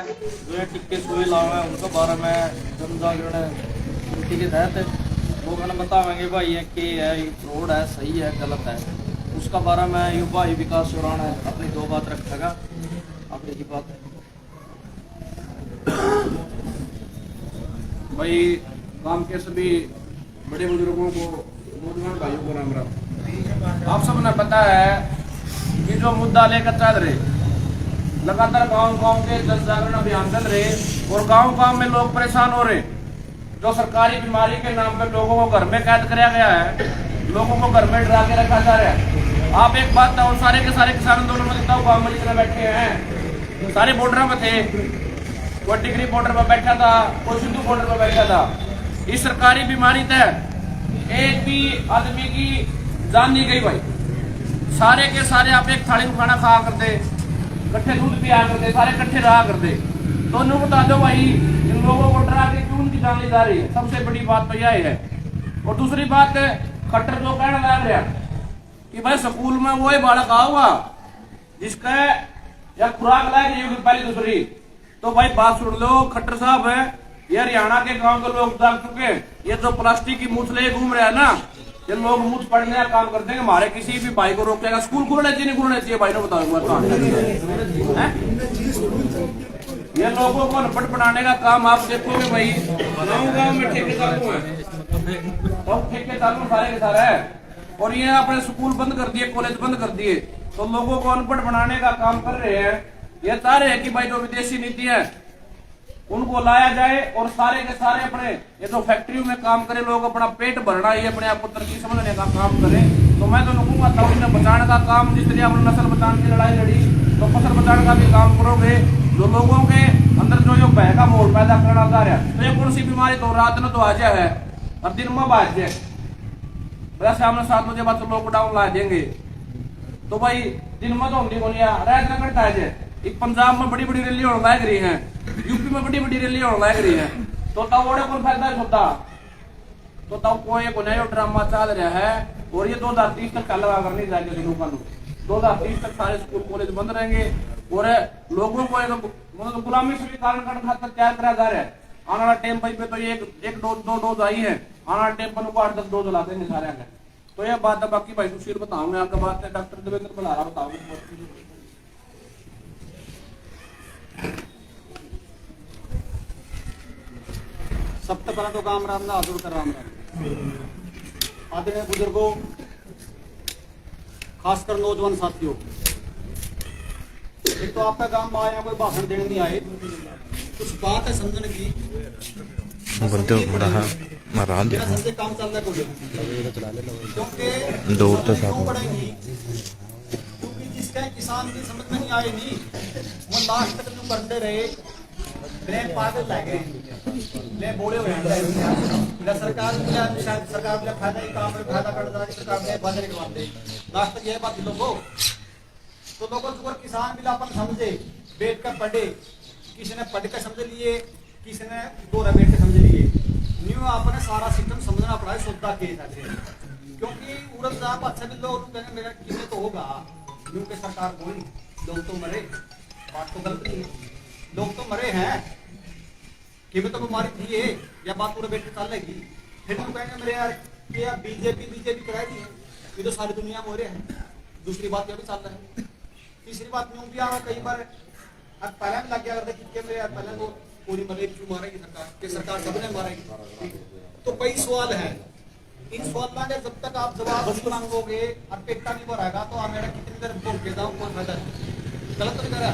जो टिक्के सुई लाओ हैं उनके बारे में जनजागरण कमेटी के तहत वो कहना बतावेंगे भाई ये के है, ये फ्रॉड है, सही है, गलत है। उसका बारे में युवा विकास चौरान है अपनी दो बात रखेगा। अपनी की बात भाई काम के सभी बड़े बुजुर्गों को, नौजवान भाइयों को राम राम। आप सबने पता है कि जो मुद्दा लेकर चल रहे, लगातार गांव-गांव के जन जागरण अभियान चल रहे और गांव-गांव में लोग परेशान हो रहे। जो सरकारी बीमारी के नाम पर लोगों को घर में कैद कराया गया है, लोगों को घर में डरा के रखा जा रहा है। आप एक बात बताओ, सारे के सारे किसान आंदोलन में जितना गाँव में जितने बैठे हैं सारे बॉर्डर में थे। कोई टिकरी बॉर्डर पर बैठा था, कोई सिंधु बॉर्डर पर बैठा था। इस सरकारी बीमारी तक एक भी आदमी की जान नहीं गई भाई। सारे के सारे आप एक थाली में खाना खा करते, कट्ठे दूध पिया करते, सारे कट्ठे रहा करते। तो उन्होंने बता दो भाई इन लोगों को डरा के क्यों उनकी जान ली जा रही है। सबसे बड़ी बात तो यह है। और दूसरी बात, खट्टर जो कहने लग रहा कि भाई स्कूल में वो ही बालक आऊगा जिसका या खुराक लायक नहीं होगी पहली दूसरी। तो भाई बात सुन लो खट्टर साहब है, ये हरियाणा के गांव के लोग जाग चुके। ये जो प्लास्टिक की मूछले घूम रहे हैं ना, ये लोग मुझ पढ़ने का काम करते हैं। हमारे किसी भी भाई को रोकेगा स्कूल खुलना चाहिए, नहीं खुलना चाहिए भाई ने बताओ। ये लोगों को अनपढ़ बनाने का काम आप देखोगे भाई। गाँव में ठेके चालू है, ठेके चालू सारे के सारे है। और ये अपने स्कूल बंद कर दिए, कॉलेज बंद कर दिए, तो लोगों को अनपढ़ बनाने का काम कर रहे हैं। ये चाह रहे हैं कि भाई जो विदेशी नीति है उनको लाया जाए और सारे के सारे अपने ये जो फैक्ट्रियों में काम करे लोग अपना पेट भरना, ये अपने आप को तरक्की समझने का काम करें। तो मैं तो कहूंगा था इन्हें बचाने का काम, जिस तरह आपने नस्ल बचाने की लड़ाई लड़ी तो फसल बचाने का भी काम करोगे। जो लोगों के अंदर जो भय का माहौल पैदा करना चाह रहा है, तो ये कौन सी बीमारी तो रात में तो आ जाए है और दिन में बाज जाए। वैसे हमने 7 बजे बाद लॉकडाउन ला देंगे तो भाई दिन में तो होंगी बोलिया रात में करता है। एक पंजाब में बड़ी बड़ी रैली होने लग रही है, यूपी में बड़ी बड़ी रैली होने लग रही है। तो तब वो कौन फायदा होता, तो तब कोई नया ड्रामा चल रहा है। और ये 2030 तक लगा कर नहीं जाएंगे लोगों को। 2030 तक सारे स्कूल कॉलेज बंद रहेंगे और लोगों को मतलब गुलामी स्वीकार करने खातर तैयार करा जा रहा है। आने वाला टाइम पे तो ये एक डोज 2 डोज आई है, आने वाला टाइम पर 8-10 डोज ला देंगे सारे आगे। तो ये बात है, बाकी भाई सुशील बताऊंगा आपका बात है। डॉक्टर देवेंद्र बल्लारा बताऊंगा। सबसे पहले तो काम राम ना कर राम राम आदरणीय बुजुर्गों, खासकर नौजवान साथियों। एक तो आपका काम में आया, कोई भाषण देने नहीं आए, कुछ बात है समझने की। संजय काम चल रहा है क्योंकि जिसका किसान की समझ में नहीं आए नहीं वो लास्ट तक जो करते रहे ब्रेन पागल लगे ले बोले हुए हैं। सरकार ने फायदा ही काम फायदा कर सरकार ने बंद करवाते लास्ट तक यह बात लोगों। तो लोगों को किसान भी अपन समझे, बैठ कर पढ़े, किसी ने पढ़ कर समझ लिए, किसी ने दोरा बैठ कर समझ लिए। न्यू आपने सारा सिस्टम समझना पड़ा है शुद्धा के हिसाब से, क्योंकि उड़द साहब अच्छा भी लोग कहने मेरा कितने तो होगा न्यू के सरकार कोई लोग तो मरे, बात तो गलत नहीं है, लोग तो मरे हैं कि तो बीमारी थी ये या बात पूरे बैठ कर चलेगी। फिर तो कहेंगे मेरे यार कि यार बीजेपी कराएगी, ये तो सारी दुनिया में हो रहे हैं। दूसरी बात यह भी चल रहा है। तीसरी बात न्यू भी आ रहा कई बार अब पहले लग गया करते कि मेरे यार पहले वो पूरी मरेगी क्यों मारेगी सरकार कि सरकार सबने मारेगी। तो कई सवाल है, इन सवालों के जब तक आप जवाब नहीं मांगोगे और पेटा नहीं भराएगा तो आप मेरा कितनी देर भोग जाओ कौन फायदा गलत नहीं करा।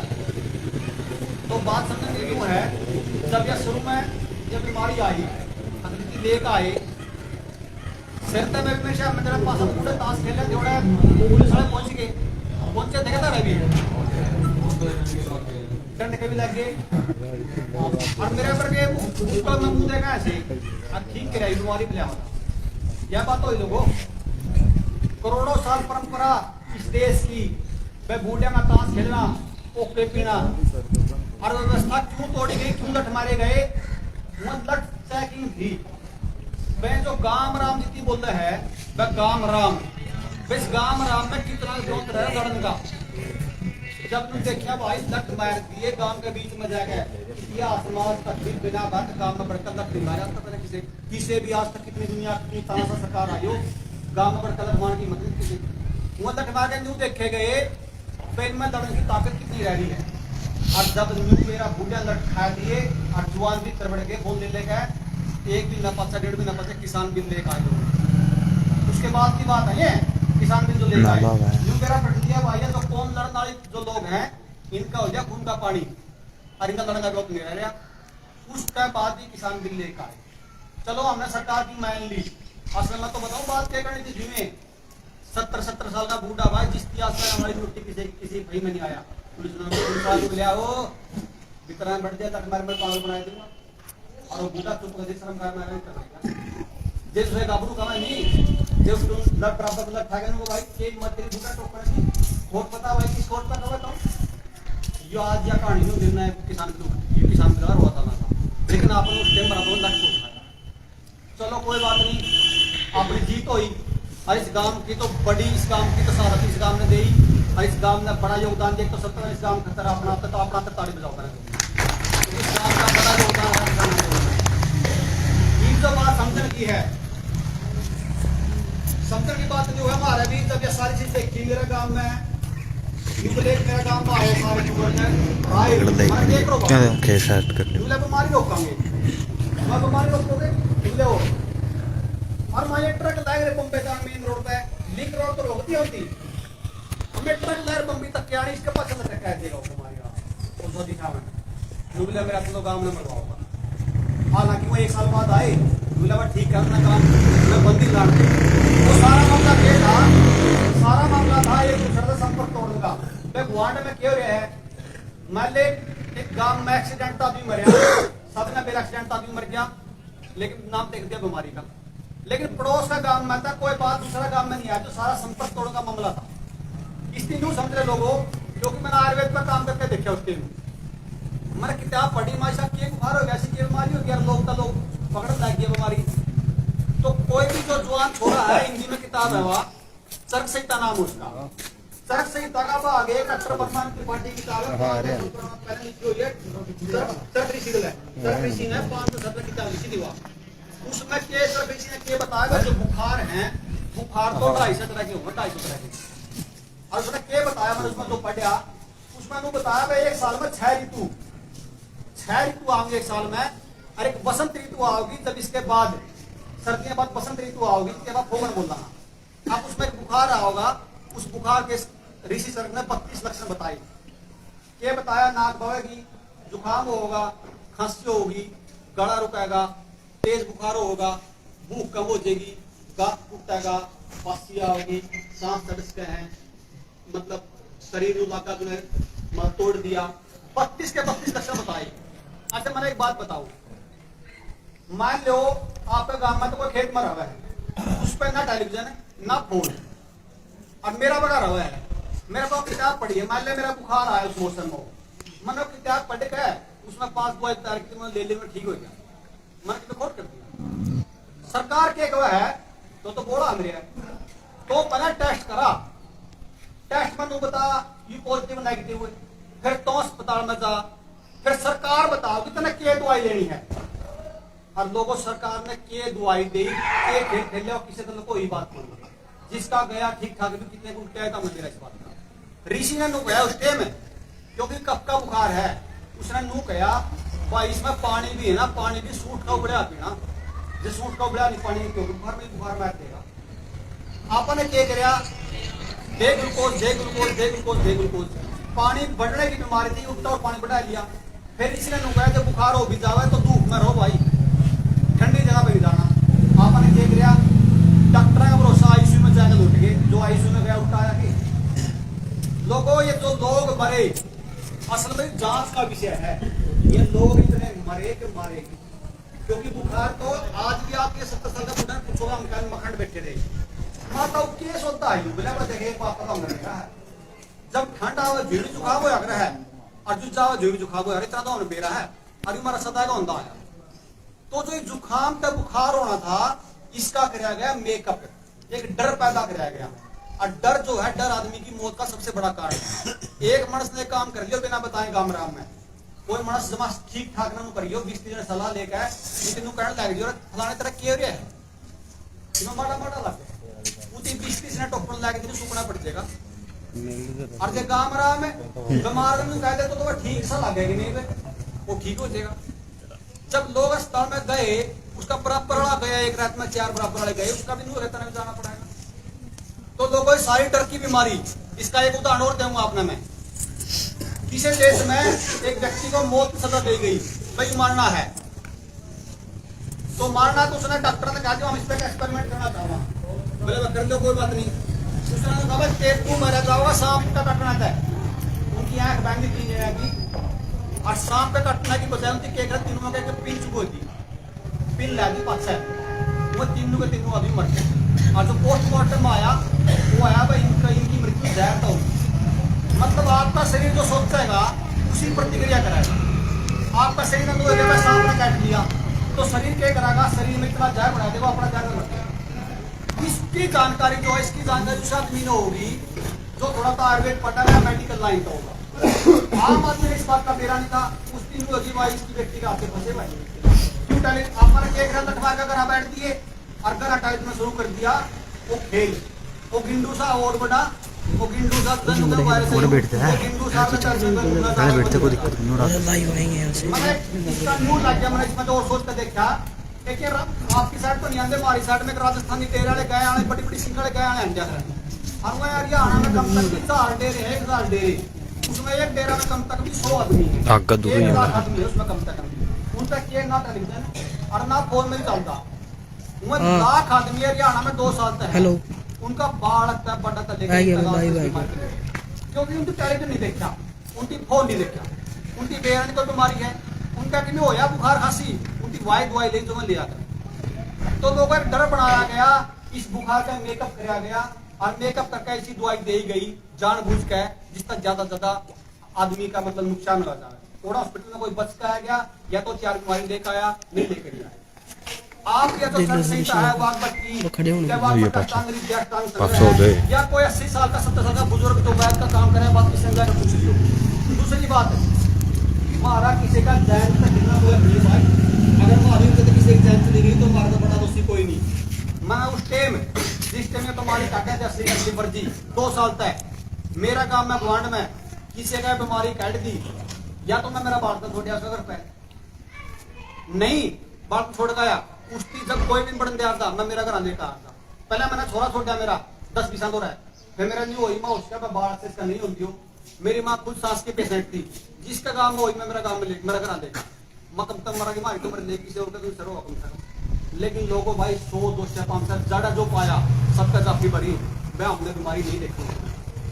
तो बात समझने क्यों है, जब यह शुरू में जब बीमारी आई अंग्रेजी लेकर आए सिरते में हमेशा मेरे पास पूरे ताश खेले जोड़े पुलिस वाले पहुंचे देखे था रवि करने के भी लग गए और मेरे पर के उसका मैं मुंह देखा ऐसे ठीक कर रही बीमारी मिला होता। यह बात हो लोगों, करोड़ों साल परंपरा इस देश की वह बूढ़े में ताश खेलना, ओके पीना, अर्थव्यवस्था क्यों तोड़ी गई, क्यों लठ मारे गए, वो लठ चेकिंग थी। वह जो गाम राम जितनी बोलते हैं वह गाम राम, इस गाम राम में कितना जोत रहा लड़न का। जब तुम देखा भाई लट मार दिए गांव के बीच में जाकर ये आसमान तक भी बिना बात गांव में बढ़कर लट नहीं मारा पता नहीं किसे भी आज तक कितनी दुनिया कितनी तानाशाह सरकार आई हो गांव में बढ़कर लट मारने की मतलब किसी वो लट मार के न्यू देखे गए पेन में लड़ने की ताकत कितनी रह रही है। और जब न्यू मेरा बुढ़िया लट खा दिए और जुआन भी तरबड़ के बोल ले लेगा एक भी न पचा 1.5 भी न पचा किसान बिल लेकर आए। उसके बाद की बात है किसान बिल जो लेकर आए न्यू मेरा पट दिया भाई तो कौन लड़ने वाले जो लोग हैं इनका हो गया खून का पानी और इनका लड़ने का वक्त नहीं रह रहा। उसके बाद ही किसान बिल लेकर आए। चलो हमने सरकार की मान ली। असल में तो बताओ बात क्या करनी थी जिम्मे 70 साल का बूढ़ा भाई जिस इतिहास में हमारी छुट्टी किसी भाई में नहीं आया पुलिस लिया हो वितरण बढ़ दिया तक मारे पागल बना दूंगा और वो बूढ़ा चुप कर शर्म करना जैसे गाबरू का नहीं जो लट बराबर लट था वो भाई एक मत तेरी बूढ़ा टोक पड़ेगी कोर्ट पता भाई किस कोर्ट पर बताओ यो आज या कहानी में गिरना है किसान का हुआ था ना लेकिन आपने उस टाइम बराबर लट को उठाया। चलो कोई बात नहीं अपनी जीत हुई और इस गांव की तो बड़ी इस गांव की तो सारा इस गांव ने दी और इस गांव ने बड़ा योगदान दिया तो सबसे इस गांव का अपना तो अपना ताड़ी बजाओ करें इस गांव का बड़ा योगदान है। जो बात समझने की है समझने की बात जो है हमारे भी जब ये सारी चीज देखी मेरे गांव में मेरा गांव में आए सारे बीमारी रोकांगे बीमारी रोकोगे हो और मैं ट्रक लाए रहे पंपे का मेन रोड पे लिंक रोड तो रोकती होती हमें ट्रक लाए पंपी तक क्या इसके पास चला कह देगा हमारी वो दिखा मैं मेरा तो गांव में मरवाऊंगा। हालांकि वो 1 साल बाद आए बोला ठीक करना काम मैं बंदी लाट दे वो सारा मामला ये था सारा मामला था एक दूसरे से संपर्क तोड़ने का मैं गुआंड में क्यों रहा है मान ले एक गांव में एक्सीडेंट आदमी मरिया सबने मेरा एक्सीडेंट आदमी मर गया लेकिन नाम देख दिया बीमारी का लेकिन पड़ोस का गांव में था कोई बात दूसरा गांव में नहीं आया तो सारा संपर्क तोड़ने का मामला था। इस दिन यूं समझ रहे लोगों क्योंकि मैंने आयुर्वेद पर काम करके देखा उस दिन मैंने किताब पढ़ी माशा की बुखार हो गया ऐसी बीमारी हो गया लोग पकड़ लग गया बीमारी तो कोई भी जो जवान छोड़ा है हिंदी में किताब है वह चरक संहिता नाम उसका चरक संहिता का भाग एक अक्षर भगवान त्रिपाठी की किताब है पहले लिखी हुई है चरक ऋषि है चरक ऋषि ने 570 किताब लिखी थी वह उसमें के चरक ऋषि ने के बताया जो बुखार है बुखार तो 250 तरह के होंगे 250 तरह के और उसने के बताया मैंने उसमें जो पढ़ा उसमें वो बताया एक साल में 6 ऋतु आएंगे एक साल में और एक बसंत ऋतु आओगी तब इसके बाद सर्दियों बाद बसंत ऋतु आओगी इसके बाद फोगन बोल रहा अब उसमें एक बुखार आओगा उस बुखार के ऋषि सर ने 32 लक्षण बताए क्या बताया नाक बहेगी जुकाम होगा खांसी होगी गला रुकेगा तेज बुखार होगा भूख कम हो जाएगी गांठ टूटेगा पासिया होगी सांस तड़सते हैं मतलब शरीर इलाका जो है तोड़ दिया 32 के 32 लक्षण बताए। अच्छा मैंने एक बात बताओ मान लो आपके गांव में तो कोई खेत में रहा है उस पर ना टेलीविजन है ना फोन और मेरा बड़ा रहा है मेरे पास किताब पढ़ी है मान ले मेरा बुखार आया उस मौसम में मैंने किताब पढ़ के उसमें 5 बोल तारीख ले ले में ठीक हो गया मैंने तो खोट कर दिया सरकार के गवाह है तो बोला मेरे तो पहले टेस्ट करा टेस्ट में बता ये पॉजिटिव नेगेटिव फिर तो अस्पताल में जा फिर सरकार बताओ कितने के दवाई लेनी है और लोगों सरकार ने के दवाई दी के खेल और किसी तरह कोई बात नहीं जिसका गया ठीक ठाक भी कितने को क्या था मेरा इस बात का ऋषि ने नू गया उस टाइम क्योंकि कफ का बुखार है उसने नू कहा भाई इसमें पानी भी है ना पानी भी सूट का उबड़ा पीना जो सूट का उबड़ा नहीं पानी क्यों बुखार में बुखार मार देगा आपने क्या कराया दे ग्लूकोज पानी बढ़ने की बीमारी थी उठता और पानी बढ़ा लिया फिर इसने नू कहा जब बुखार हो भी जावे तो धूप में रहो भाई ठंडी जगह पे जाना आपने क्या कराया डॉक्टर का भरोसा आईसीयू में जाकर लुट गए जो आईसीयू में गया उठाया कि लोगों ये जो लोग मरे असल में जांच का विषय है ये लोग इतने मरे कि मारे क्योंकि बुखार तो आज भी आपके 70 साल का बुढ़ा पूछोगा हम मखंड बैठे रहे माता केस होता है बोला देखे पापा का मरेगा जब ठंड आवे झीड़ जुकाम हो रहा है और जो जावा झीड़ जुकाम हो इतना तो बेरा है अभी हमारा सदा का होता है तो जो जुकाम का बुखार होना था इसका कराया गया मेकअप एक डर पैदा कराया गया और डर जो है, डर आदमी की मौत का सबसे बड़ा कारण है। एक मानस ने काम कर लिया बिना बताए गाम राम में, कोई मानस जमा ठीक ठाक ना करियो, 20-30 जन सलाह लेकर तेन कहने लग जाओ फलाने तरह के रहा है, माड़ा माड़ा लग उसी 20-30 ने टोकन लैके तेन सुकना पड़ जाएगा। और जो गाम राम है बीमार कह दे तो ठीक सा लगेगा नहीं, वो ठीक हो जाएगा। जब लोग अस्पताल में गए, उसका बराबर वाला गया, एक रात में 4 बराबर वाले गए, उसका भी नहीं जाना पड़ेगा। तो लोगों सारी डर की बीमारी, इसका एक उदाहरण और दूंगा आपने मैं। किसी देश में एक व्यक्ति को मौत की सजा दी गई, भाई मारना है तो मारना, तो उसने डॉक्टर ने कहा हम इस पर एक्सपेरिमेंट करना चाहूंगा, बोले मैं कर लो कोई बात नहीं। उसने कहा पेट को मारा जाओगा, शाम का कटना था, उनकी आंख बैंड की जाएगी और शाम पे कटना की बजाय उनकी केक तीनों के पिन चुको थी, पिन लगी पास है, वो तीनों के तीनों अभी मर गए। और जो पोस्टमार्टम आया वो आया भाई इनकी मृत्यु जहर तो, मतलब आपका शरीर जो सोचेगा उसी प्रतिक्रिया कराएगा। आपका शरीर ने सामने काट लिया तो शरीर क्या करेगा, शरीर में इतना जहर बना देगा, अपना जहर मर जाएगा। इसकी जानकारी जो है, इसकी जानकारी उस आदमी ने होगी जो थोड़ा सा आयुर्वेद पढ़ा है, मेडिकल लाइन का होगा। आम आदमी ने इस बात का मेरा नहीं था, उस दिन होगी भाई इसकी व्यक्ति का आपके फंसे भाई क्यों डाले, आपने केक लटवा कर घर बैठ दिए और घर हटाई में शुरू कर दिया। वो खेल वो गिंडू सा और बड़ा, वो गिंडू सा और बैठते हैं पहले बैठते कोई दिक्कत नहीं हो लाइव आएंगे यहाँ से। मैंने इसका न्यूज़ लग गया, मैंने इसमें तो और सोच कर देखा कि आपकी साइड तो नहीं आते, हमारी साइड में राजस्थानी डेरे वाले गए आने, बड़ी बड़ी सिंगल गए आने अंडा और मैं यार हरियाणा में कम तक 4 डेरे है, 1000 डेरे, उसमें एक डेरा में कम तक भी 100 आदमी है, आदमी है उसमें कम तक उन तक ये ना टेलीविजन और ना फोन में चलता। लाख आदमी हरियाणा में 2 साल तक है, उनका बाढ़ तक बड़ा तक क्योंकि उनकी टेलीविजन नहीं देखा, उनकी फोन नहीं देखा, उनकी बेरन कोई बीमारी है, उनका कि होया बुखार खांसी, उनकी दवाई ले जो मैं ले आता। तो लोगों को डर बनाया गया, इस बुखार का मेकअप कराया गया और मेकअप करके ऐसी दवाई दी गई जानबूझ के जिसका ज्यादा आदमी का मतलब नुकसान हो जाए। थोड़ा हॉस्पिटल में कोई बच के आ गया या तो 4 बीमारी लेकर आया, नहीं लेकर आया। आप या तो सही है या कोई 80 साल का 70 साल का बुजुर्ग जो बैठ का काम करे, बात किसी ने पूछ लियो। दूसरी बात हमारा किसी का जैन तक गिरना हुआ नहीं भाई, अगर हमारी किसी की जैन चली गई तो हमारा तो बड़ा दोषी कोई नहीं। मैं उस टाइम जिस टाइम में तुम्हारी काटा जैसी असली वर्जी 2 साल तक मेरा काम में गुआंड में किसी का बीमारी काट दी, या तो मैं मेरा बाल तो छोड़ घर पे नहीं बाल छोड़ गया, उसकी जब कोई भी बढ़न दिया था मैं मेरा घर आने का था, पहले मैंने छोरा छोड़ दिया मेरा 10-20 साल हो रहा है, फिर मेरा नहीं हुई माँ उसका बाढ़ से इसका नहीं होती हूँ। मेरी माँ खुद सांस की पेशेंट थी, जिसका काम हुई मैं मेरा काम में मेरा घर आने का मैं कम तक मरा की मारी तो मेरे लेके से होकर सर हो कम से कम। लेकिन लोगों भाई 100-200-500 ज्यादा जो पाया सबका काफी बड़ी, मैं हमने बीमारी नहीं देखी।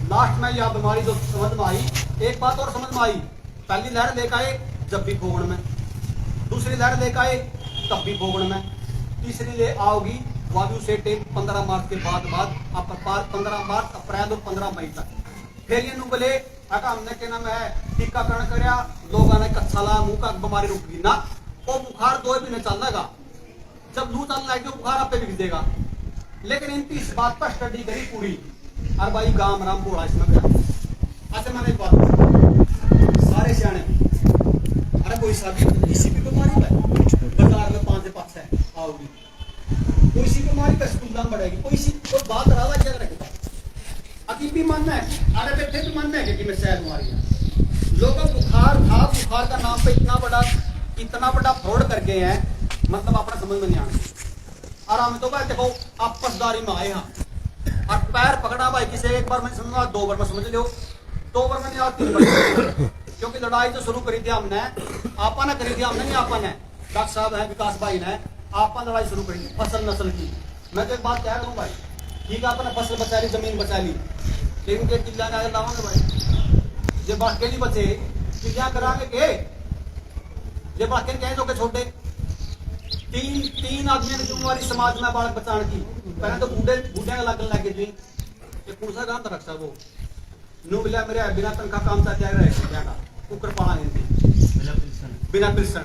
लास्ट में यह बीमारी जो समझ में आई, एक बात और समझ में आई, पहली लहर लेकर आए जब भी फोगण में, दूसरी लहर लेकर आए तब भी फोगण में, तीसरी ले आओगी वायु से 15 मार्च के बाद आप 15 मार्च अप्रैल और 15 मई तक। फिर ये बोले अगर हमने क्या नाम है टीकाकरण कराया, लोगों ने कच्छाला मुंह का बीमारी रुक गई ना, वो बुखार 2 महीने चलेगा, जब लू चलने लगे बुखार आप पे भी देगा। लेकिन इनकी इस बात पर स्टडी करी पूरी, और भाई गाम राम बोला इसमें अच्छा मैंने एक बात सारे सियाने, अरे कोई शादी किसी भी बीमारी में बाजार में 5 से 5 है आओगी, कोई सी बीमारी का स्कूल बढ़ेगी, कोई बात रहा क्या रखेगा अकीबी मानना है, अरे बैठे भी मानना है कि मैं शायद बीमारी है। लोगों बुखार था, बुखार का नाम पे इतना बड़ा फ्रॉड कर गए हैं, मतलब अपना समझ में नहीं आना। आराम तो भाई देखो आपसदारी में आए हैं और पैर पकड़ा भाई किसी एक बार में समझ 2 बार में समझ लो, 2 बार में नहीं और 3 बार, क्योंकि लड़ाई जो शुरू करी थी हमने, आपा ने करी थी हमने, नहीं आपा ने, डॉक्टर साहब है विकास भाई ने आपा लड़ाई शुरू करी फसल नस्ल की। मैं तो एक बात कह रहा हूँ भाई, ठीक है आपने फसल बचा ली, जमीन बचा ली, लेकिन के किला ना लाओगे भाई, जब बाकी नहीं बचे तो क्या करांगे के, जब बाकी कहे तो के छोटे 3 आदमी की जिम्मेवारी समाज में बालक बचाने की। पहले तो बूढ़े लगने लगे थी, ये कौन सा काम था रक्षा वो नो बिला मेरे बिना तनखा काम सा जाए रहे कुकर पाना नहीं बिना पिलसन,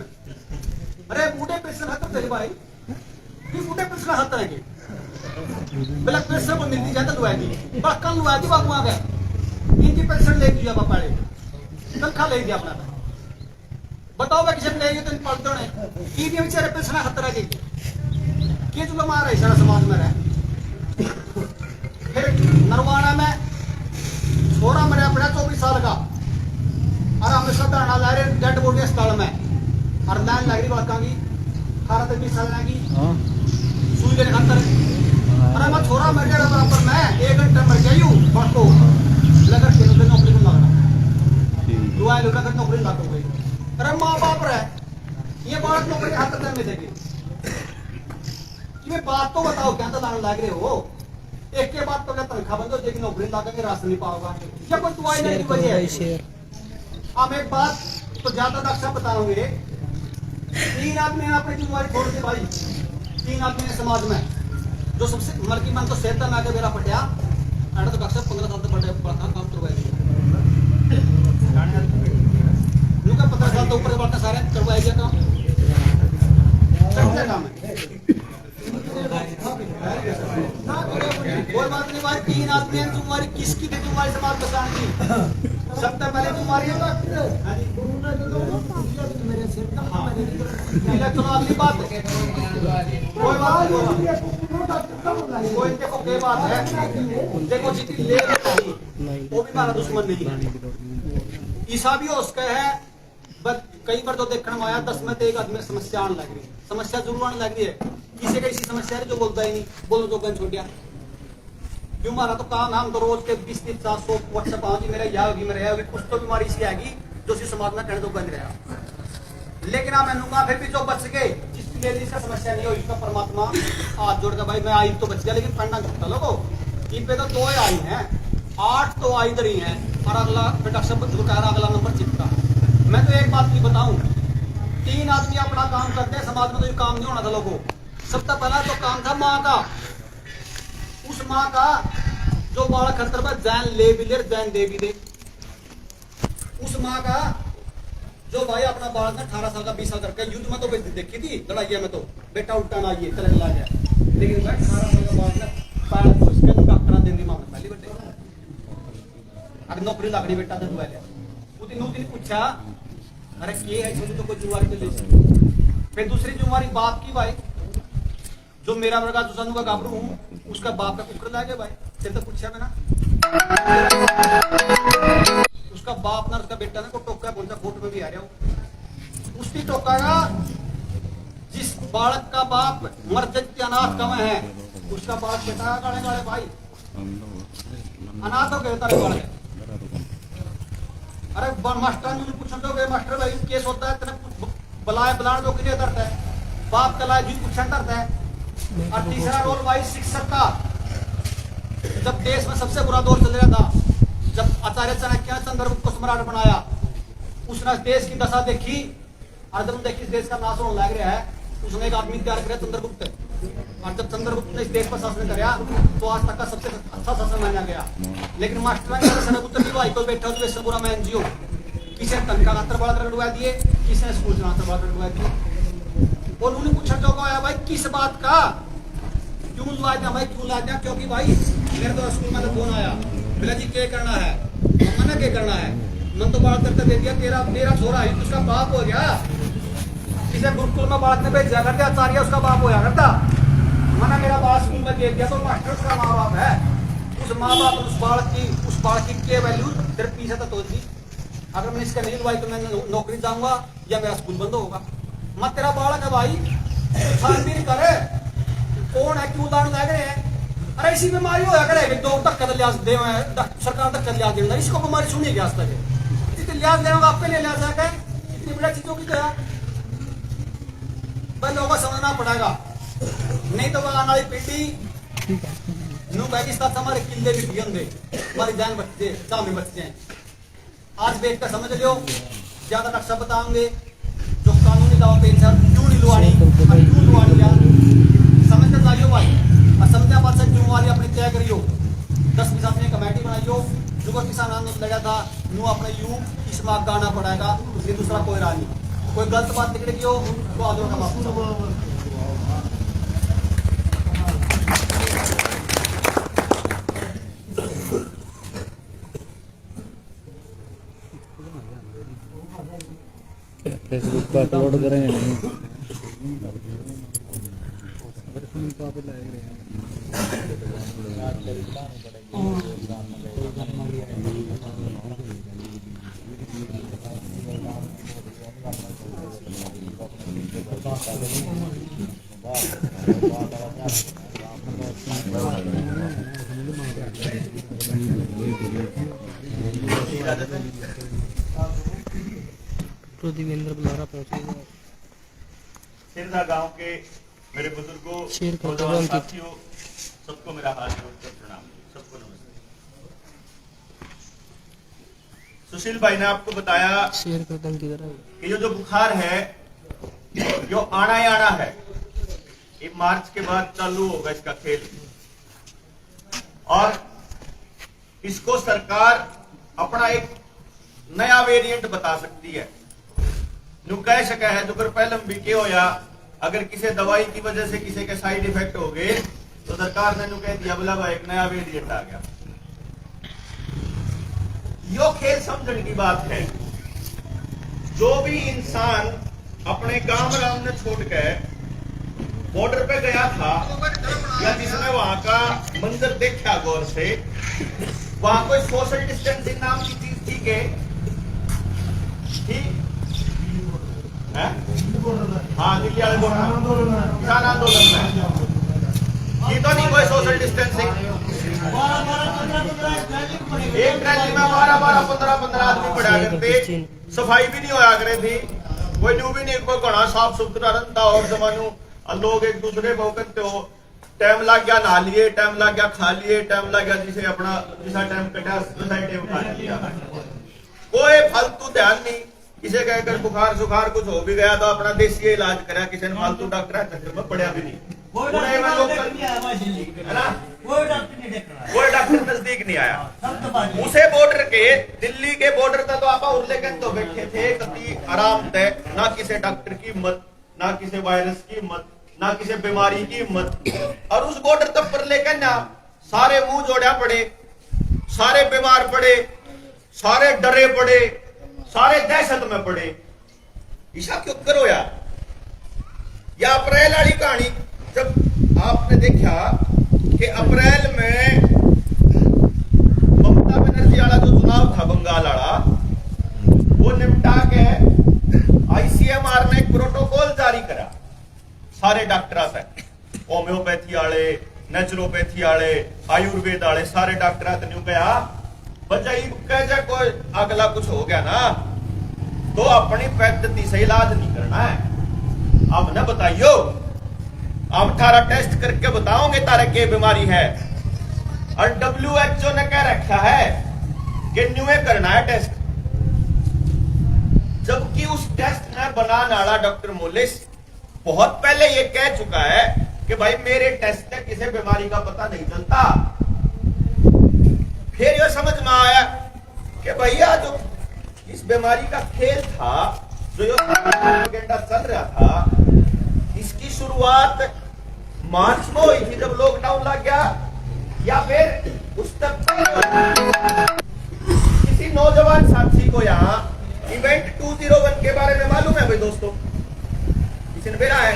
अरे बूढ़े पिलसन हत तेरे भाई, बूढ़े पिलसन हत है ब्लड प्रेशर को मिलती जाता लुआएगी बड़का लुआएगी बाबू आ गए इनकी पेंशन ले दिया बापा ने तनख्वाह ले दिया अपना बताओ मैं किसी ने ले तो पलटो ने की भी बेचारे पेंशन खतरा की के जो मार रहे सारा समाज में रहे फिर नरवाना में छोरा मरे अपना 24 साल का और हमेशा धरना ला रहे डेड बॉडी अस्पताल में और लाइन लग रही बड़का की 18-20 साल की सुई लेने खातर अरे मैं छोरा मर गया बराबर मैं 1 घंटे मर गई हूँ बड़को लगर के नौकरी को लगना दुआ लोग अगर नौकरी लग गई अरे माँ बाप रहे ये बात नौकरी हाथ तक में देगी ये बात तो बताओ क्या तो लाने लग रहे हो एक के बाद तो क्या तनख्वाह बंद हो जाएगी नौकरी लगा के रास्ते नहीं पाओगा क्या कोई दुआई नहीं की वजह है अब एक बात तो ज्यादा नक्शा बताओगे 3 आदमी ने अपनी जिम्मेवारी छोड़ दी भाई 3 आदमी ने समाज में जो सबसे मरकी मन तो सेहता में आके मेरा पटिया अरे तो कक्षा 15 साल तक पटे पढ़ा काम करवाया लुका 15 साल तो ऊपर बढ़ता सारे करवाया गया काम काम है कोई बात नहीं भाई 3 आदमी हैं तुम्हारी किसकी थी तुम्हारी समाज बचाने की सबसे पहले तुम्हारी चलो अगली बात कोई बात कोई देखो क्या बात है देखो जी ले वो भी हमारा दुश्मन नहीं है ईसा भी उसका है बस कई बार तो देखने में आया 10 में तो एक आदमी समस्या आने लग रही समस्या जरूर आने लग रही है किसी का ऐसी समस्या है जो बोलता ही नहीं बोलो तो गन छोड़ दिया क्यों हमारा तो काम हम तो रोज के 20-700 व्हाट्सएप आऊंगी मेरा यह होगी मेरा यह होगी कुछ तो बीमारी इसकी आएगी जो सी समाज में कहने तो बंद रहा लेकिन मैं कहूंगा फिर भी जो बच गए जिसकी लेडी इसका समस्या नहीं हुई उसका परमात्मा हाथ जोड़कर भाई मैं आई तो बच गया लेकिन पढ़ना करता लोगो इन पे तो 2 आई हैं 8 तो आई इधर ही हैं और अगला अगला नंबर चिपका मैं तो एक बात नहीं बताऊं 3 आदमी अपना काम करते हैं समाज में तो ये काम नहीं होना था लोगों सबसे पहला तो काम था माँ का उस माँ का जो बालक खतर पर जैन ले भी ले जैन दे भी दे उस माँ का जो भाई अपना बालक ने 18 साल का 20 साल करके युद्ध में तो देखी थी लड़ाइया में तो बेटा उल्टा ना आइए चले चला गया लेकिन भाई 18 साल का बालक ने पैर को इसके डॉक्टर देने मांग पहली बेटे अगर नौकरी लगनी बेटा तो दुआ ले उतनी नौकरी पूछा अरे ये है तो कोई जुआरी तो ले फिर दूसरी जुआरी बाप की भाई जो मेरा वर्गा जो सनु का गाबरू हूँ उसका बाप का कुकर लागे भाई फिर तो पूछा मैं ना उसका बाप ना उसका बेटा ना को टोका बोलता फोटो में भी आ रहा हूँ उसकी टोकागा जिस बालक का बाप मर्द अनाथ कम है उसका बाप बेटा गाड़े गाड़े भाई अनाथ हो गए तारे बालक अरे मास्टर ने पूछन तो मास्टर भाई केस होता है तेरे बुलाने दो के लिए डरता है बाप कला जी पूछन डरता है और तीसरा रोल भाई शिक्षक का जब देश में सबसे बुरा दौर चल रहा था जब आचार्य चाणक्य ने चंद्रगुप्त को सम्राट बनाया उसने देश की दशा देखी और जब देखी इस देश का नाश होने लग रहा है उसने एक आदमी तैयार किया चंद्रगुप्त और जब चंद्रगुप्त ने इस देश पर शासन किया तो आज तक का सबसे अच्छा शासन माना गया लेकिन मास्टर ने चंद्रगुप्त की भाई को बैठा तो वैसे बुरा मैं एनजीओ किसी ने तनखा खातर बड़ा करवा दिए किसी ने स्कूल चलाकर बड़ा करवा दिए और उन्होंने पूछा चौका आया भाई किस बात का क्यों लाया भाई क्यों लाया क्योंकि भाई मेरे तो स्कूल में तो फोन आया बोला जी क्या करना है मैंने क्या करना है मन तो बात करते दे दिया तेरा मेरा छोरा है उसका बाप हो गया किसी गुरुकुल में बात में भेजा करते आचार्य उसका बाप होया करता मैंने मेरा बाल स्कूल में दे दिया तो मास्टर उसका माँ बाप है उस माँ बाप उस बालक की क्या वैल्यू तेरे पीछे तो दी अगर मैं इसका नहीं लुवाई तो मैं नौकरी जाऊंगा या मेरा स्कूल बंद होगा मत तेरा बालक है भाई छानबीन करे कौन है क्यों दान लग रहे हैं अरे ऐसी बीमारी होया करे दो धक्का लिहाज दे सरकार धक्का लिहाज देना इसको बीमारी सुनी गया आज तक इतनी लिहाज देगा आपके लिए लिहाज है इतनी बड़ी चीजों की तरह भाई लोगों को समझना पड़ेगा नहीं तो आने वाली पीढ़ी नू कहेगी साथ हमारे किले भी भी होंगे हमारी जान बचते सामने बचते हैं आज देख कर समझ लियो ज्यादा नक्शा बताओगे जो कानूनी दावा पेंशन क्यों नहीं लुआनी क्यों लुआनी यार समझ कर जाइयो भाई और समझा बात से जिम्मेवारी अपनी तय करियो 10-20 आदमी कमेटी बनाइयो जो किसान आंदोलन लड़ा था नू अपने यू इस मार्ग गाना पड़ेगा ये दूसरा कोई राह नहीं कोई गलत बात निकलेगी हो तो आदर का माफ अपलोड करेंगे नहीं। देवेंद्र बुलारा पहुंचेगा। सिरदा गांव के मेरे बुजुर्गों शेर का नौजवान दबंग की- साथियों, सबको मेरा हाथ जोड़कर प्रणाम, सबको नमस्ते। सुशील भाई ने आपको बताया शेर का दंग किधर है? कि ये जो बुखार है जो आना ही आना है, ये मार्च के बाद चालू होगा इसका खेल, और इसको सरकार अपना एक नया वेरिएंट बता सकती है। नु कह सका है जो पहले भी के होया, अगर किसी दवाई की वजह से किसी के साइड इफेक्ट हो गए तो सरकार ने नु कह दिया बोला भाई एक नया वेरिएंट आ गया। यो खेल समझने की बात है। जो भी इंसान अपने गांव राम ने छोड़ के बॉर्डर पे गया था, या जिसने वहां का मंजर देखा गौर से, वहां कोई सोशल डिस्टेंसिंग नाम की चीज थी के ठीक है? हाँ, दिल्ली वाले किसान आंदोलन में ये तो नहीं कोई सोशल डिस्टेंसिंग। एक रैली में 12-15 आदमी पड़ा करते, सफाई भी नहीं होया करे थी, कोई न्यू भी नहीं, कोई घना साफ सुथरा रहता, और जमानू लोग एक दूसरे को कहते हो टाइम लग गया नहा लिए, टाइम लग गया खा लिए, टाइम लग गया जिसे अपना जिसा टाइम कटा टाइम खा लिया। कोई फालतू ध्यान नहीं। किसी का अगर बुखार सुखार कुछ हो भी गया तो अपना देसी इलाज करा, किसी ने फालतू डॉक्टर चक्कर में पड़ा भी नहीं। कोई डॉक्टर नजदीक नहीं आया। उसे बॉर्डर के दिल्ली के बॉर्डर तक तो आप उर्लेकन तो बैठे थे कभी आराम थे, ना किसी डॉक्टर की हिम्मत, ना किसी वायरस की हिम्मत, ना किसी बीमारी की हिम्मत। और उस बॉर्डर तक पर लेकर ना सारे मुंह जोड़ा पड़े, सारे बीमार पड़े, सारे डरे पड़े, सारे दहशत में पड़े। ईशा क्यों करो यार? या अप्रैल वाली कहानी जब आपने देखा कि अप्रैल में ममता बनर्जी वाला जो चुनाव था बंगाल वाला, वो निपटा के आईसीएमआर ने एक प्रोटोकॉल जारी करा सारे डॉक्टरों से, होम्योपैथी वाले, नेचुरोपैथी वाले, आयुर्वेद वाले, सारे डॉक्टर ने कहा बच्चा कह कोई अगला कुछ हो गया ना तो अपनी पद्धति से इलाज नहीं करना है। अब ना बताइयो, अब तारा टेस्ट करके बताओगे तारा क्या बीमारी है। और WHO ने कह रखा है कि न्यूए करना है टेस्ट, जबकि उस टेस्ट ने बनाने वाला डॉक्टर मोलिस बहुत पहले ये कह चुका है कि भाई मेरे टेस्ट से किसी बीमारी का पता नहीं चलता। फिर ये समझ में आया कि भैया जो इस बीमारी का खेल था, जो ये प्रोपेगेंडा चल रहा था, इसकी शुरुआत मार्च में हुई थी जब लॉकडाउन लग गया, या फिर उस तक किसी नौजवान साथी को यहाँ इवेंट 201 के बारे में मालूम है भाई दोस्तों? किसी ने बेरा है?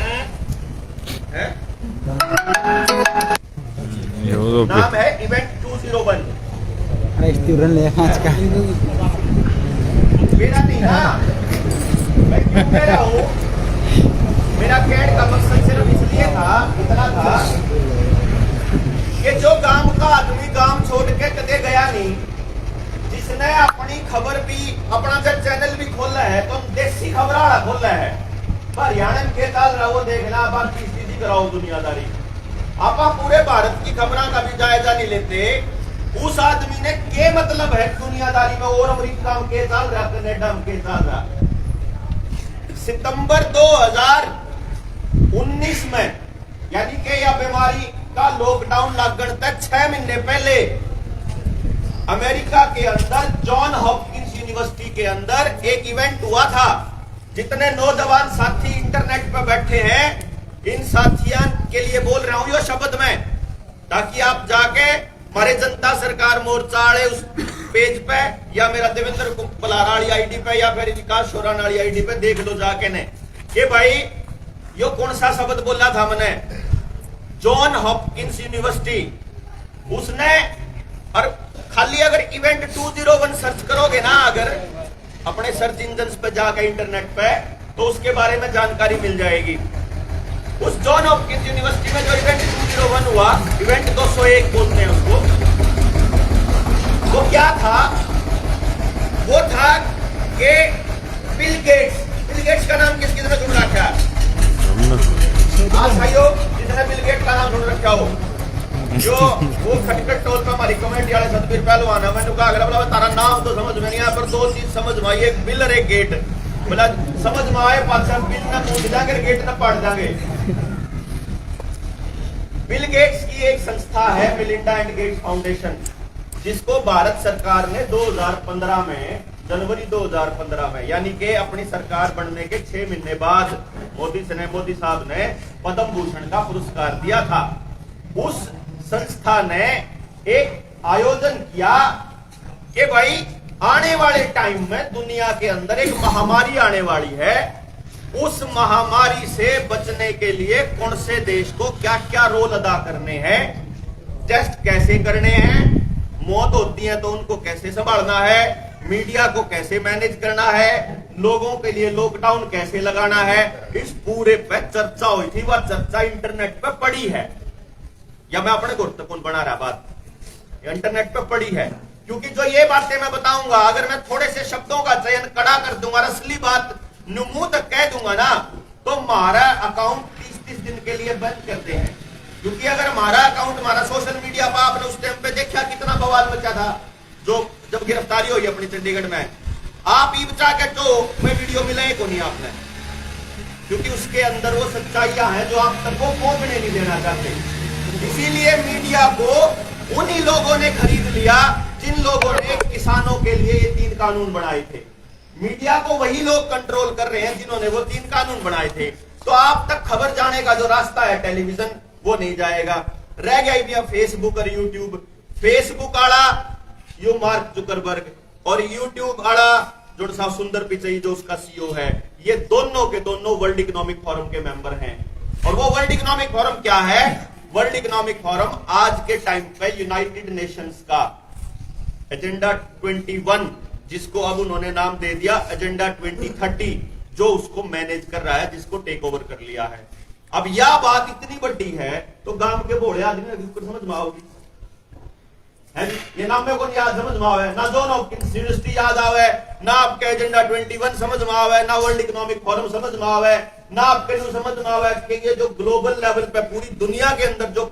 नाम है इवेंट 201। स्टूडेंट ले आज का मेरा नहीं ना, मैं क्यों कह रहा हूँ, मेरा कहने का मकसद सिर्फ इसलिए था, इतना था कि जो गांव का आदमी गांव छोड़ के कदे गया नहीं, जिसने अपनी खबर भी अपना जब चैनल भी खोला है तो देसी खबर वाला खोला है, हरियाणा के चाल रहा वो देखना, बाकी चीज कराओ दुनियादारी। आप पूरे भारत की खबरों का भी जायजा नहीं लेते। उस आदमी ने क्या मतलब है दुनियादारी में, और अमेरिका में के चल रहा, कनाडा में के चल रहा। सितंबर 2019 में यानी कि यह बीमारी का लॉकडाउन लगन तक 6 महीने पहले अमेरिका के अंदर जॉन हॉपकिंस यूनिवर्सिटी के अंदर एक इवेंट हुआ था। जितने नौजवान साथी इंटरनेट पर बैठे हैं, इन साथियों के लिए बोल रहा हूं ये शब्द में, ताकि आप जाके हमारे जनता सरकार मोर्चा वाले उस पेज पे या मेरा देवेंद्र बलारा वाली आईडी पे या फिर विकास शोरान वाली आईडी पे देख लो जाके ने कि भाई यो कौन सा शब्द बोला था मैंने, जॉन हॉपकिंस यूनिवर्सिटी, उसने, और खाली अगर इवेंट 201 सर्च करोगे ना अगर अपने सर्च इंजन पे जाकर इंटरनेट पे, तो उसके बारे में जानकारी मिल जाएगी। उस जॉन हॉपकिंस यूनिवर्सिटी में जो इवेंट 201 हुआ, इवेंट 201 बोलते हैं उसको, वो क्या था? वो था कि बिल गेट्स का नाम किस किसने सुन रखा है? आज भाइयों जिसने बिल गेट्स का नाम सुन रखा हो, जो वो खटखट टोल पे हमारी कमेटी वाले सतबीर पहलवान है, मैंने कहा अगला बोला तारा नाम तो समझ में नहीं आया, पर दो चीज समझ में आई, एक बिल और एक गेट। बोला समझ में आए पाचा बिल ना पूछ जाएंगे, गेट ना पढ़ जाएंगे। बिल गेट्स की एक संस्था है मिलिंडा एंड गेट्स फाउंडेशन, जिसको भारत सरकार ने 2015 में, जनवरी 2015 में, यानी कि अपनी सरकार बनने के 6 महीने बाद मोदी साहब ने पद्म भूषण का पुरस्कार दिया था। उस संस्था ने एक आयोजन किया कि भाई आने वाले टाइम में दुनिया के अंदर एक महामारी आने वाली है, उस महामारी से बचने के लिए कौन से देश को क्या क्या रोल अदा करने हैं, टेस्ट कैसे करने हैं, मौत होती है तो उनको कैसे संभालना है, मीडिया को कैसे मैनेज करना है, लोगों के लिए लॉकडाउन कैसे लगाना है, इस पूरे पे चर्चा हुई थी। वह चर्चा इंटरनेट पे पड़ी है, या मैं अपने गुरुत्वपूर्ण बना रहा बात, इंटरनेट पे पड़ी है। क्योंकि जो ये बातें मैं बताऊंगा, अगर मैं थोड़े से शब्दों का चयन कड़ा कर दूंगा, असली बात मुंह तक कह दूंगा ना, तो हमारा अकाउंट 30-30 दिन के लिए बंद करते हैं। क्योंकि अगर हमारा अकाउंट, हमारा सोशल मीडिया पर आपने उस टाइम पे देखा कितना बवाल मचा था, जो जब गिरफ्तारी हुई अपनी चंडीगढ़ में, आप ई बचा के तो मैं वीडियो मिले को नहीं आपने, क्योंकि उसके अंदर वो सच्चाइयां हैं जो आप तक को पहुंचने नहीं देना चाहते। इसीलिए मीडिया को उन्हीं लोगों ने खरीद लिया जिन लोगों ने किसानों के लिए ये 3 कानून बनाए थे। मीडिया को वही लोग कंट्रोल कर रहे हैं जिन्होंने वो 3 कानून बनाए थे। तो आप तक खबर जाने का जो रास्ता है टेलीविजन, वो नहीं जाएगा। रह गया इंडिया फेसबुक और यूट्यूब। फेसबुक आला यो मार्क जुकरबर्ग और यूट्यूब आला जो सा सुंदर पिचई जो उसका सीईओ है, ये दोनों के दोनों वर्ल्ड इकोनॉमिक फोरम के मेंबर हैं। और वो वर्ल्ड इकोनॉमिक फोरम क्या है? वर्ल्ड इकोनॉमिक फोरम आज के टाइम पे यूनाइटेड नेशंस का एजेंडा 21, जिसको अब उन्होंने नाम दे दिया एजेंडा 2030, जो उसको मैनेज कर रहा है, जिसको टेक ओवर कर लिया है। अब यह बात इतनी बड़ी है तो गांव के भोले आदमी समझ में आओगी है? ये नाम मेरे को याद समझ में आवे ना, जॉन हॉपकिंस यूनिवर्सिटी याद आवे ना, आपके एजेंडा 21 समझ में आवे ना, वर्ल्ड इकोनॉमिक फोरम समझ में आवे ना, आपके समझ में आवे कि ये जो ग्लोबल लेवल पे पूरी दुनिया के अंदर जो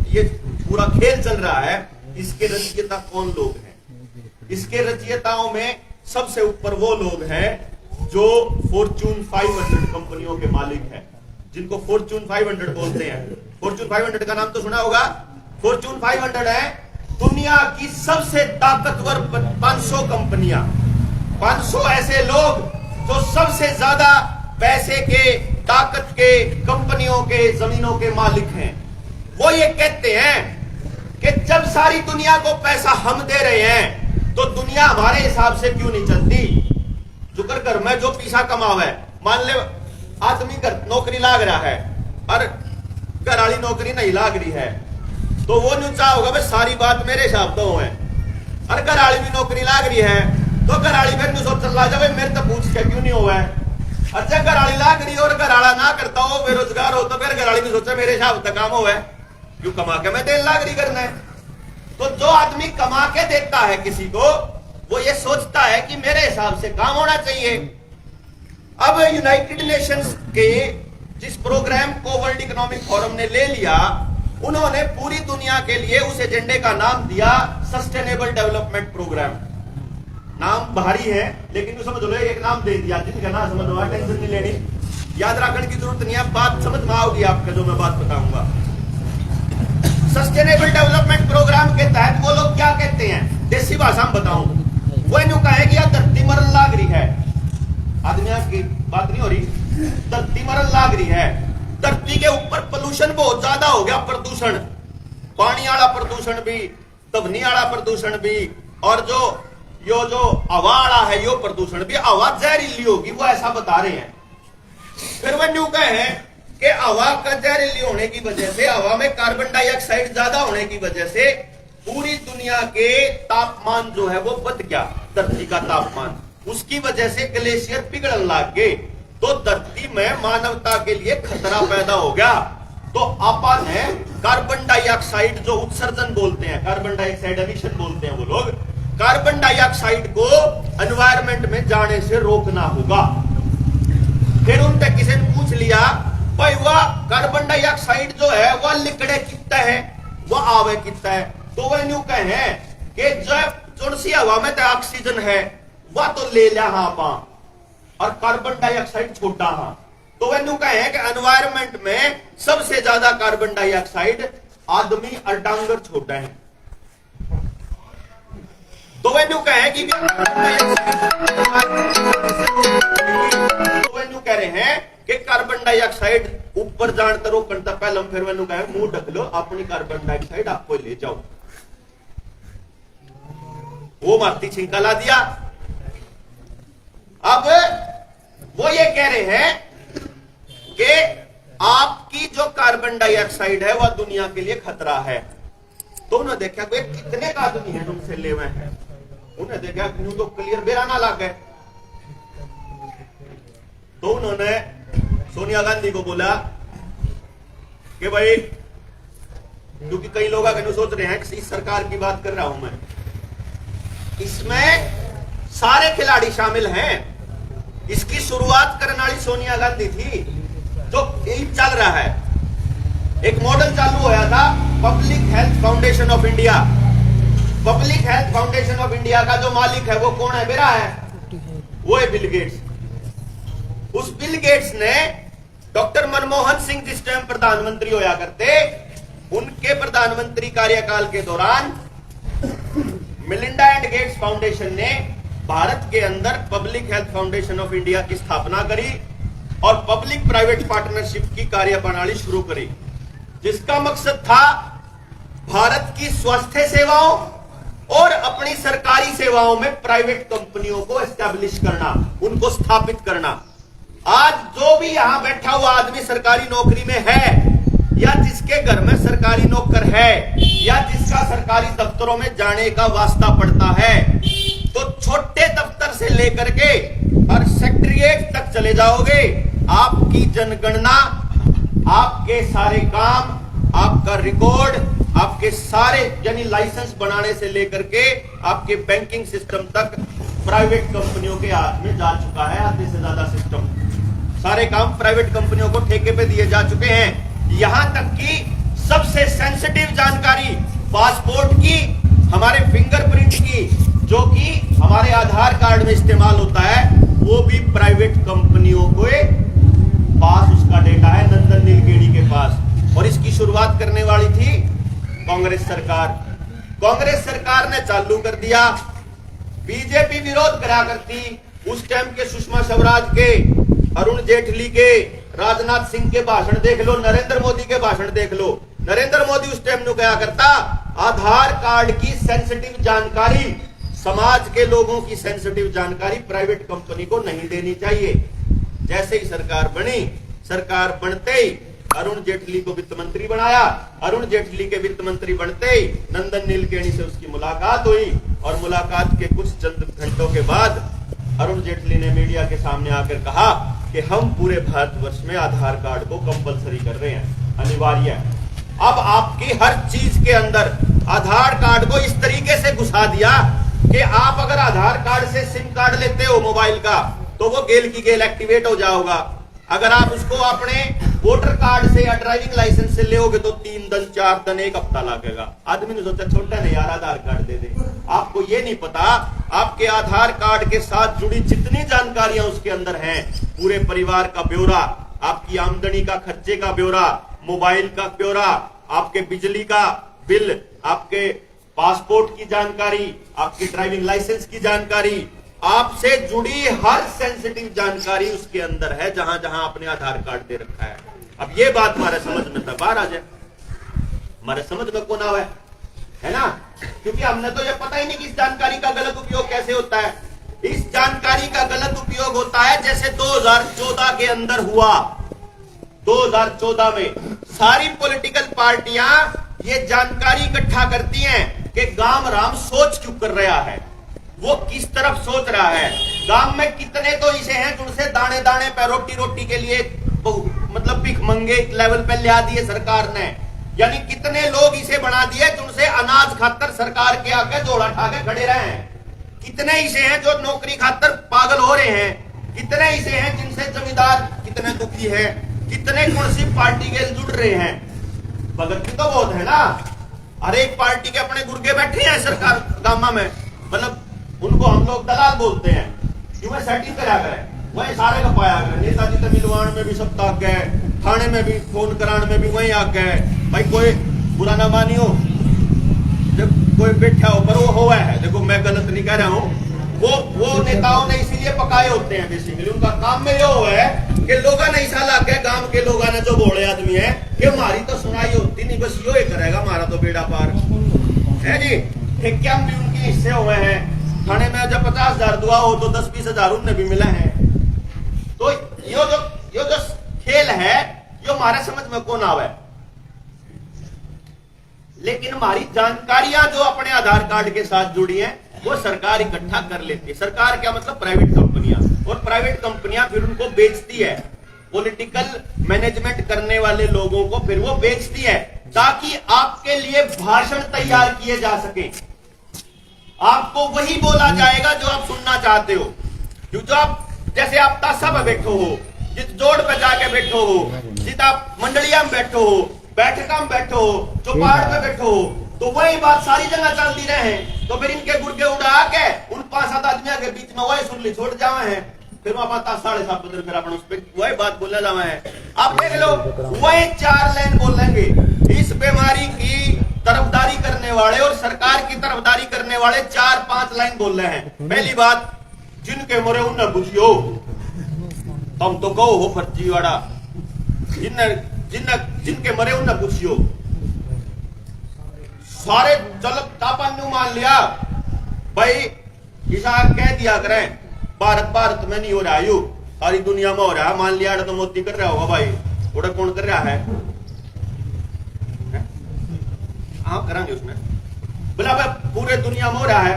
ये पूरा खेल चल रहा है, इसके रचयिता कौन लोग हैं? इसके रचयिताओं में सबसे ऊपर वो लोग हैं जो फॉर्च्यून 500 कंपनियों के मालिक हैं, जिनको फॉर्च्यून 500 बोलते हैं। फॉर्च्यून 500 का नाम तो सुना होगा। फॉर्च्यून 500 है दुनिया की सबसे ताकतवर 500 कंपनियां, 500 ऐसे लोग जो सबसे ज्यादा पैसे के, ताकत के, कंपनियों के, जमीनों के मालिक हैं। वो ये कहते हैं कि जब सारी दुनिया को पैसा हम दे रहे हैं तो दुनिया हमारे हिसाब से क्यों नहीं चलती? जुकर घर में जो पैसा कमावे, मान ले आदमी घर नौकरी लाग रहा है और घर वाली नौकरी नहीं लाग रही है, तो वो नहीं चाह होगा भाई सारी बात मेरे हिसाब तो है। और घर वाली भी नौकरी लाग रही है तो घर वाली फिर सोच चल रहा है मेरे तो पूछ के क्यों नहीं हुआ है। अच्छा घर वाली लाग रही और घर वाला ना करता हो, बेरोजगार हो, तो फिर घर वाली भी सोचा मेरे हिसाब तक काम हुआ है, क्यों कमा के मैं तेल लाग रही करना है। तो जो आदमी कमा के देता है किसी को, वो ये सोचता है कि मेरे हिसाब से काम होना चाहिए। अब यूनाइटेड नेशंस के जिस प्रोग्राम को वर्ल्ड इकोनॉमिक फोरम ने ले लिया, उन्होंने पूरी दुनिया के लिए उस एजेंडे का नाम दिया सस्टेनेबल डेवलपमेंट प्रोग्राम। नाम भारी है लेकिन समझ लो एक नाम दे दिया, जिनका नाम समझ लो, टेंशन नहीं लेनी, याद रखने की जरूरत नहीं है, बात समझ में आओगी आपके जो मैं बात बताऊंगा। सस्टेनेबल डेवलपमेंट प्रोग्राम के तहत वो लोग क्या कहते हैं, देसी भाषा में बताऊं, वो इन कहे कि धरती मरन लाग रही है, आदमियों की बात नहीं हो रही, धरती मरन लाग रही है, धरती के ऊपर पोल्यूशन बहुत ज्यादा हो गया, प्रदूषण, पानी वाला प्रदूषण भी, ध्वनि वाला प्रदूषण भी, और जो हवा है यो प्रदूषण भी हवा जहरीली होगी, वो ऐसा बता रहे हैं। फिर वो न्यू कहे कि हवा का जहरीली होने की वजह से, हवा में कार्बन डाइऑक्साइड ज्यादा होने की वजह से पूरी दुनिया के तापमान जो है वो बढ़ गया, धरती का तापमान, उसकी वजह से ग्लेशियर पिघलने लग गए, तो धरती में मानवता के लिए खतरा पैदा हो गया। तो अपन है कार्बन डाइऑक्साइड जो उत्सर्जन बोलते हैं, कार्बन डाइऑक्साइड एमिशन बोलते हैं वो लोग, कार्बन डाइऑक्साइड को एनवायरमेंट में जाने से रोकना होगा। फिर उनसे किसी ने पूछ लिया, भाई वह कार्बन डाइऑक्साइड जो है वह लिकड़े कितना है, वह आवे कितना है, तो वह न्यू कहे कि जब चुनसी हवा में तो ऑक्सीजन है वह तो ले लिया हाँ पा, और कार्बन डाइऑक्साइड छोटा हाँ, तो वह न्यू कहे कि एनवायरमेंट में सबसे ज्यादा कार्बन डाइऑक्साइड आदमी और डांगर छोटा है। तो वह न्यू कहे कि कह रहे हैं कि कार्बन डाइऑक्साइड ऊपर जानते रोकन तक पहले हम, फिर वह कहे मुंह ढक लो, अपनी कार्बन डाइऑक्साइड आपको ले जाओ। वो मारती छिंका ला दिया। अब वो ये कह रहे हैं कि आपकी जो कार्बन डाइऑक्साइड है वह दुनिया के लिए खतरा है। तो उन्होंने देखा कि कितने का आदमी है तुमसे ले हुए हैं, उन्हें देखा कि तो क्लियर बेराना ला गए। तो उन्होंने सोनिया गांधी को बोला कि भाई, क्योंकि कई लोग अगर सोच रहे हैं कि इस सरकार की बात कर रहा हूं मैं, इसमें सारे खिलाड़ी शामिल हैं। इसकी शुरुआत करने वाली सोनिया गांधी थी। तो यही चल रहा है, एक मॉडल चालू होया था public health foundation of India. Public health foundation of India का जो मालिक है वो कौन है, मेरा है, वो है बिल गेट्स। उस बिल गेट्स ने डॉक्टर मनमोहन सिंह जिस टाइम प्रधानमंत्री होया करते, उनके प्रधानमंत्री कार्यकाल के दौरान मिलिंडा एंड गेट्स फाउंडेशन ने भारत के अंदर public health foundation of India की स्थापना करी और पब्लिक प्राइवेट पार्टनरशिप की कार्यप्रणाली शुरू करी, जिसका मकसद था भारत की स्वास्थ्य सेवाओं और अपनी सरकारी सेवाओं में प्राइवेट कंपनियों को एस्टैब्लिश करना, उनको स्थापित करना। आज जो भी यहां बैठा हुआ आदमी सरकारी नौकरी में है, या जिसके घर में सरकारी नौकर है, या जिसका सरकारी दफ्तरों में जाने का वास्ता पड़ता है, तो छोटे दफ्तर से लेकर के और सेक्रेटरीट तक चले जाओगे, आपकी जनगणना, आपके सारे काम, आपका रिकॉर्ड, आपके सारे यानी लाइसेंस बनाने से लेकर के आपके बैंकिंग सिस्टम तक प्राइवेट कंपनियों के हाथ में जा चुका है। आधे से ज्यादा सिस्टम, सारे काम प्राइवेट कंपनियों को ठेके पे दिए जा चुके हैं। यहां तक कि सबसे सेंसिटिव जानकारी पासपोर्ट की, हमारे फिंगरप्रिंट की, जो कि हमारे आधार कार्ड में इस्तेमाल होता है, वो भी प्राइवेट कंपनियों के पास उसका डेटा है, नंदन नीलकेणी के पास। और इसकी शुरुआत करने वाली थी कांग्रेस सरकार। कांग्रेस सरकार ने चालू कर दिया, बीजेपी विरोध करा करती। उस टाइम के सुषमा स्वराज के, अरुण जेटली के, राजनाथ सिंह के भाषण देख लो, नरेंद्र मोदी के भाषण देख लो। नरेंद्र मोदी उस टाइम नु क्या करता, आधार कार्ड की सेंसिटिव जानकारी, समाज के लोगों की सेंसिटिव जानकारी प्राइवेट कंपनी को नहीं देनी चाहिए। जैसे ही सरकार बनी, सरकार बनते ही अरुण जेटली को वित्त मंत्री बनाया। अरुण जेटली के वित्त मंत्री बनते ही नंदन नीलकेणी से उसकी मुलाकात हुई, और मुलाकात के कुछ चंद घंटों के बाद अरुण जेटली ने मीडिया के सामने आकर कहा कि हम पूरे भारतवर्ष में आधार कार्ड को कंपलसरी कर रहे हैं, अनिवार्य है। अब आपकी हर चीज के अंदर आधार कार्ड को इस तरीके से घुसा दिया कि आप अगर आधार कार्ड से सिम कार्ड लेते हो मोबाइल का, तो वो गेल की गेल एक्टिवेट हो जाओगा। अगर आप उसको अपने वोटर कार्ड से या ड्राइविंग लाइसेंस से लेओगे तो 3 दिन 4 दिन 1 हफ्ता लगेगा। आदमी ने सोचा छोटा नहीं यार, आधार कार्ड दे दे। आपको ये नहीं पता आपके आधार कार्ड के साथ जुड़ी जितनी जानकारियां उसके अंदर हैं, पूरे परिवार का ब्यौरा, आपकी आमदनी का, खर्चे का ब्यौरा, मोबाइल का ब्यौरा, आपके बिजली का बिल, आपके पासपोर्ट की जानकारी, आपकी ड्राइविंग लाइसेंस की जानकारी, आपसे जुड़ी हर सेंसिटिव जानकारी उसके अंदर है, जहां जहां आपने आधार कार्ड दे रखा है। अब ये बात हमारे समझ में तब बाहर आ जाए, हमारे समझ में कौन आवा है ना, क्योंकि हमने तो ये पता ही नहीं कि इस जानकारी का गलत उपयोग कैसे होता है। इस जानकारी का गलत उपयोग होता है जैसे 2014 के अंदर हुआ। 2014 में सारी पॉलिटिकल पार्टियां ये जानकारी इकट्ठा करती हैं कि गांव राम सोच क्यों कर रहा है, वो किस तरफ सोच रहा है, गांव में कितने तो इसे हैं जिनसे दाने दाने पे रोटी के लिए मतलब भिखमंगे लेवल पे लिया दिए सरकार ने, यानी कितने लोग इसे बना दिए जिनसे अनाज खातर सरकार के आगे जोड़ा ठा के खड़े रहे हैं, कितने ऐसे हैं जो नौकरी खातर पागल हो रहे हैं, कितने ऐसे हैं जिनसे जमींदार कितने दुखी है, कितने कौन सी पार्टी के जुड़ रहे हैं। भगत भी तो बहुत है ना, हर एक पार्टी के अपने गुर्गे बैठे हैं सरकार गामा में, मतलब उनको हम लोग दलाल बोलते हैं, क्यों सेटिंग करा करें, वही सारे का पाया करें। नेताजी तमिलवाड़ में भी सब ताक गए, थाने में भी फोन कराने में भी वही आ गए। भाई कोई बुरा ना मानियो, जब कोई बैठा हो पर वो हुआ है, देखो मैं गलत नहीं कह रहा हूँ, वो नेताओं ने इसीलिए पकाए होते हैं बेसिकली, उनका काम में ये हुआ है कि लोगों ने ऐसा लग गया, गांव के लोगों ने जो बोले आदमी है कि हमारी तो सुनाई होती नहीं, बस यो ही करेगा हमारा तो बेड़ा पार है जी। ठेकिया भी उनके हिस्से हुए हैं, थाने में जब 50,000 दुआ हो तो 10-20,000 उन्हें भी मिला है। तो यो जो खेल है यो हमारे समझ में कौन आवे, लेकिन हमारी जानकारियां जो अपने आधार कार्ड के साथ जुड़ी हैं वो सरकार इकट्ठा कर लेती है। सरकार क्या मतलब प्राइवेट कंपनियां, और प्राइवेट कंपनियां फिर उनको बेचती है, पॉलिटिकल मैनेजमेंट करने वाले लोगों को फिर वो बेचती है ताकि आपके लिए भाषण तैयार किए जा सके, आपको वही बोला जाएगा जो आप सुनना चाहते हो। जो आप जैसे आप ताशा में बैठो हो, जिस जोड़ पे जाके बैठो हो, जिस आप मंडलिया में बैठो हो, बैठका में बैठो हो, चौपाड़ पे बैठो हो, तो वही बात सारी जगह चलती रहे, तो फिर इनके गुर्गे उड़ा के उन 5-7 आदमियों के बीच में वही सुरली छोड़ जावे हैं, फिर वहां 7:30 बजे फिर अपन उस पर वही बात बोले जावे हैं। आप देख लो वही 4 लाइन बोलेंगे, इस बीमारी की तरफदारी करने वाले और सरकार की तरफदारी करने वाले 4-5 लाइन बोल रहे हैं। पहली बात, जिनके मरे उन्हें बुझियो, तुम तो कहो हो फर्जीवाड़ा, जिनके मरे उन्हें बुझियो, सारे चल तापन मान लिया भाई, हिसाब कह दिया करें भारत में नहीं हो रहा, यू सारी दुनिया में हो रहा है, मान लिया तो मोदी कर रहा होगा भाई, थोड़ा कौन कर रहा है, हाँ करांगे उसमें, बोला भाई पूरे दुनिया में हो रहा है,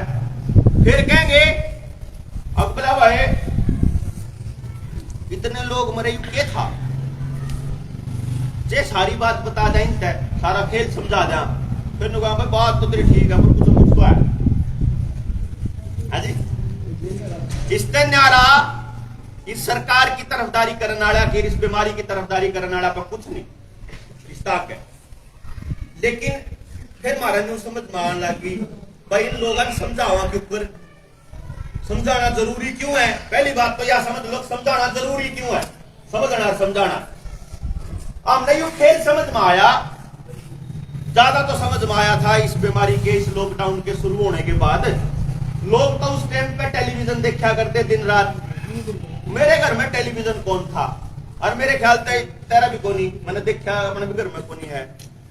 फिर कहेंगे अब बोला भाई इतने लोग मरे क्या था, जे सारी बात बता दें, सारा खेल समझा दें, फिर कहा भाई बात तो तेरी ठीक है पर कुछ तो है जी। इससे न्यारा इस सरकार की तरफदारी करने वाला की इस बीमारी की तरफदारी करने वाला का कुछ नहीं इस्ताक है। लेकिन फिर हमारा न्यू समझ मान लगी भाई इन लोगों ने समझावा के ऊपर, समझाना जरूरी क्यों है। पहली बात तो यह समझ लो समझाना जरूरी क्यों है, समझाना हमने यू खेल समझ में आया, ज्यादा तो समझ में आया था इस बीमारी के, इस लॉकडाउन के शुरू होने के बाद लोग तो उस टाइम पे टेलीविजन देखा करते दिन रात। मेरे घर में टेलीविजन कौन था, और मेरे ख्याल से तेरा भी कोनी, मैंने देखा अपने भी घर में कोनी है।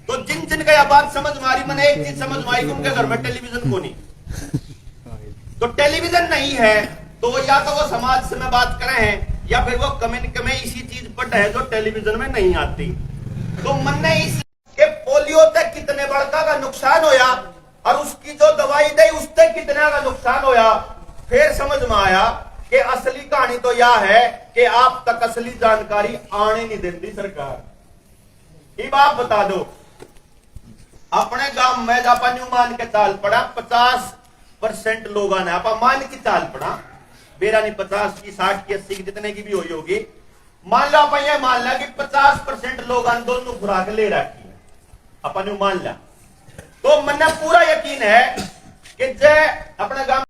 तो जिन का यह बात समझ में आ रही, मैंने एक चीज समझ में आई, उनके घर में टेलीविजन कोनी, तो टेलीविजन नहीं है तो या तो वो समाज से में बात कर रहे हैं या फिर वो कम्युनिटी में इसी चीज पर है जो टेलीविजन में नहीं आती। तो मैंने इस के पोलियो तक कितने बड़का का नुकसान होया और उसकी जो दवाई दी उससे कितने का नुकसान होया, फिर समझ में आया कि असली कहानी तो यह है कि आप तक असली जानकारी आने नहीं देती सरकार। ये बात बता दो, अपने गांव में जापानी मान के चाल पड़ा 50% लोगों ने आप मान की चाल पड़ा, बेरा नहीं 50 की 60 की 80 की जितने की भी हुई होगी, मान लो अपन मान लिया कि 50% लोग दोनों खुराक ले रखी है, अपन मान लिया, तो मन पूरा यकीन है कि जय अपने गांव